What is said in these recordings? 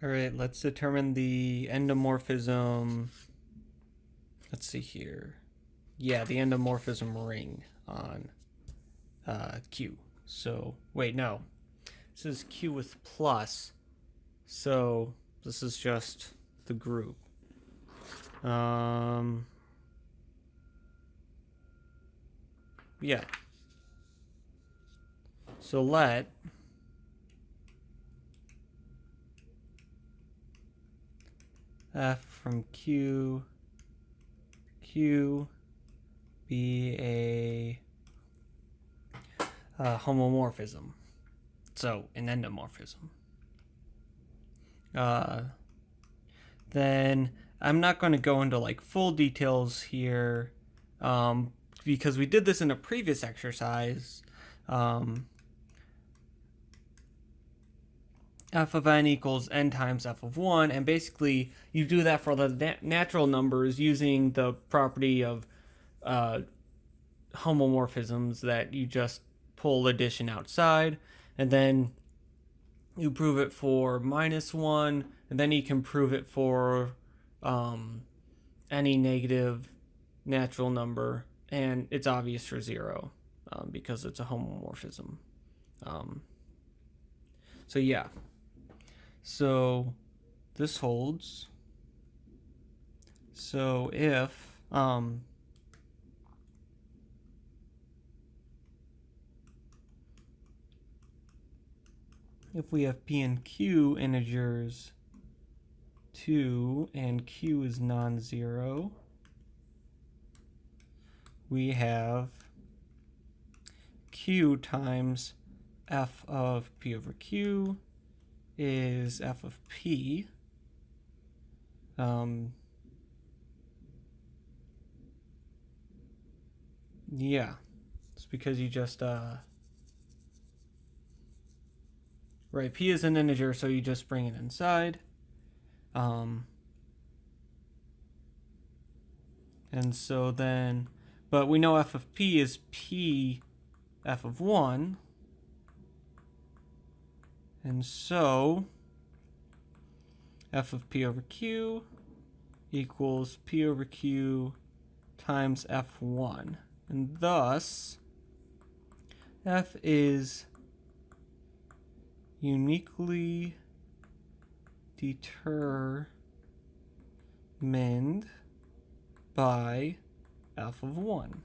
All right, let's determine the endomorphism. Let's see here. Yeah, the endomorphism ring on Q. So, wait, no. This is Q with plus. So, this is just the group. Yeah. So let F from Q be a homomorphism. So an endomorphism. Then I'm not going to go into like full details here because we did this in a previous exercise. F of n equals n times f of 1, and basically you do that for the natural numbers using the property of homomorphisms that you just pull addition outside, and then you prove it for -1, and then you can prove it for any negative natural number, and it's obvious for 0 because it's a homomorphism. So yeah. So this holds. So if we have p and q integers 2 and q is non-zero, we have q times f of p over q is f of p. Yeah, it's because you just right, p is an integer, so you just bring it inside. And so then, but we know f of p is p f of 1. And so f of p over q equals p over q times f1. And thus, f is uniquely determined by f of 1.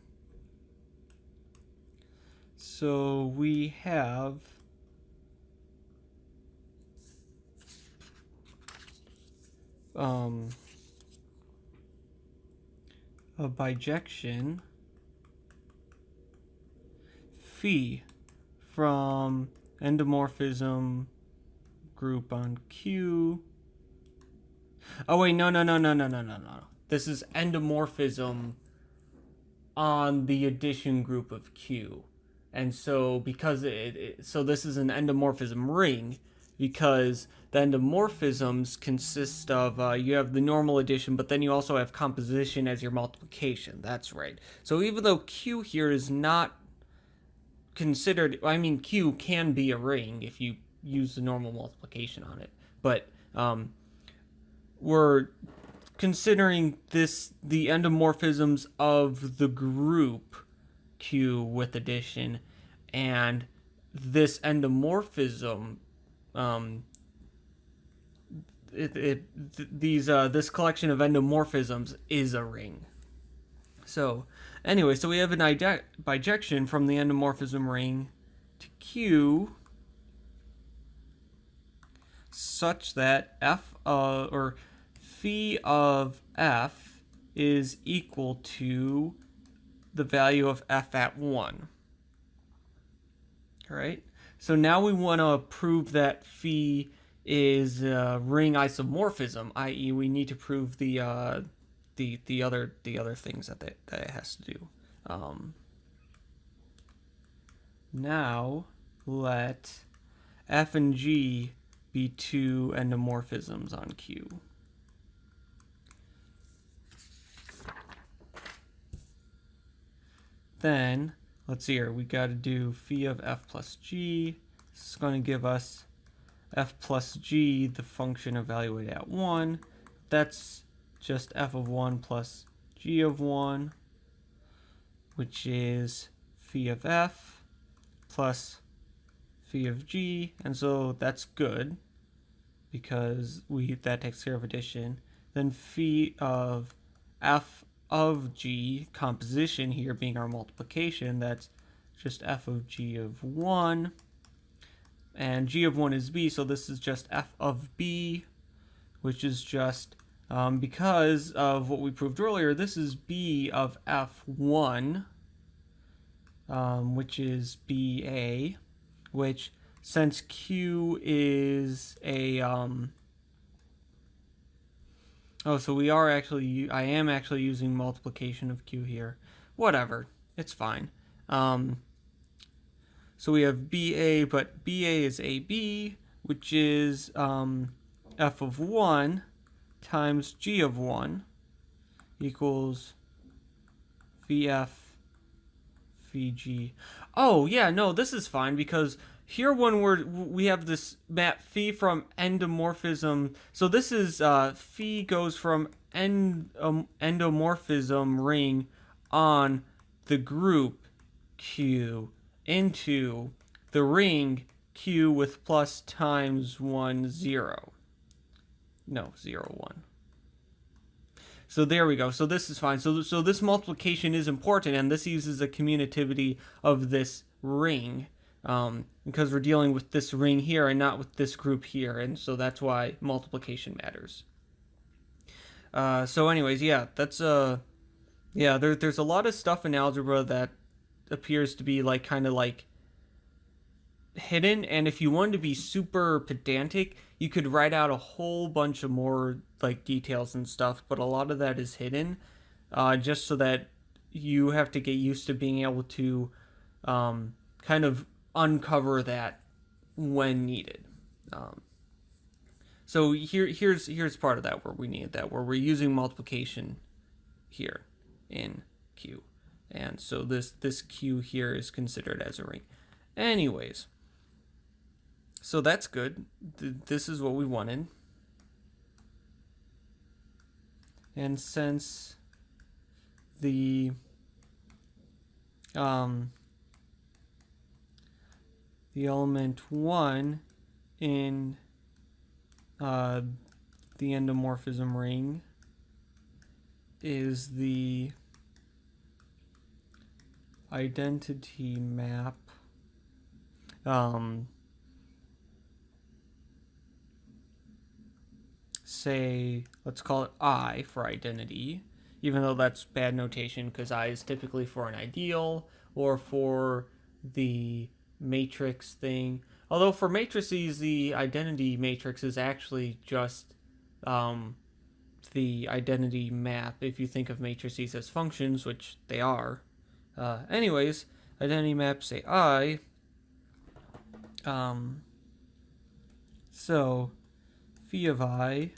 So we have a bijection phi from endomorphism group on Q. Oh wait, no. This is endomorphism on the addition group of Q. And so because so this is an endomorphism ring, because the endomorphisms consist of you have the normal addition, but then you also have composition as your multiplication. That's right. So even though Q here is not considered, I mean, Q can be a ring if you use the normal multiplication on it, but we're considering the endomorphisms of the group Q with addition, and this endomorphism, this collection of endomorphisms is a ring. So anyway, so we have an bijection from the endomorphism ring to Q such that f or phi of f is equal to the value of f at 1. All right. So now we want to prove that phi is a ring isomorphism, i.e., we need to prove the other things that it has to do. Now let f and g be two endomorphisms on Q. Then let's see here, we got to do phi of f plus g. This is going to give us f plus g, the function evaluated at 1, that's just f of 1 plus g of 1, which is phi of f plus phi of g, and so that's good because that takes care of addition. Then phi of f of g, composition here being our multiplication, that's just f of g of 1, and g of 1 is b, so this is just f of b, which is just, because of what we proved earlier, this is b of f1, which is ba, which, since q is a, so I am actually using multiplication of q here. Whatever, it's fine. So we have BA, but BA is AB, which is f of 1 times g of 1 equals VF VG. Oh, yeah, no, this is fine because here when we have this map phi from endomorphism. So this is phi goes from endomorphism ring on the group Q into the ring Q with plus times 1, 0. No, 0, 1. So there we go. So this is fine. So this multiplication is important, and this uses the commutativity of this ring, because we're dealing with this ring here and not with this group here, and so that's why multiplication matters. So anyways, yeah, that's there's a lot of stuff in algebra that appears to be like kind of like hidden, and if you wanted to be super pedantic, you could write out a whole bunch of more like details and stuff, but a lot of that is hidden, just so that you have to get used to being able to kind of uncover that when needed. So here's part of that where we need that, where we're using multiplication here in Q, and so this Q here is considered as a ring. Anyways, so that's good. This is what we wanted. And since the element 1 in the endomorphism ring is the identity map, say, let's call it I for identity, even though that's bad notation because I is typically for an ideal or for the matrix thing. Although for matrices, the identity matrix is actually just the identity map if you think of matrices as functions, which they are. Anyways, identity map, say I. So phi of I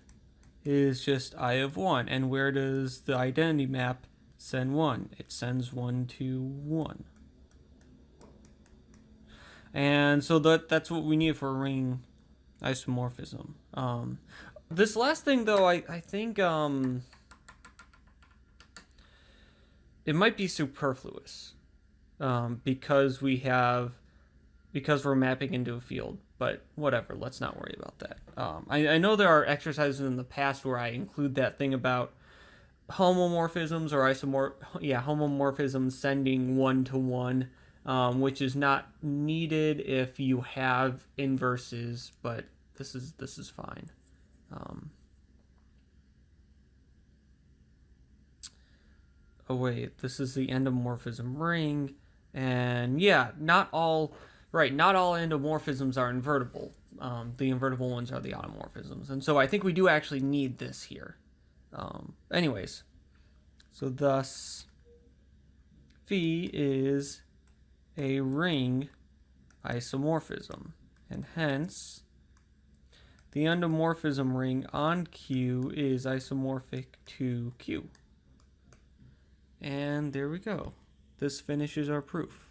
is just I of 1. And where does the identity map send 1? It sends 1 to 1. And so that's what we need for a ring isomorphism. This last thing, though, I think it might be superfluous because we're mapping into a field. But whatever, let's not worry about that. I know there are exercises in the past where I include that thing about homomorphisms or homomorphisms sending 1 to 1, which is not needed if you have inverses, but this is fine. Oh wait, this is the endomorphism ring, and yeah, not all endomorphisms are invertible. The invertible ones are the automorphisms, and so I think we do actually need this here. Anyways, so thus phi is a ring isomorphism, and hence the endomorphism ring on Q is isomorphic to Q. And there we go. This finishes our proof.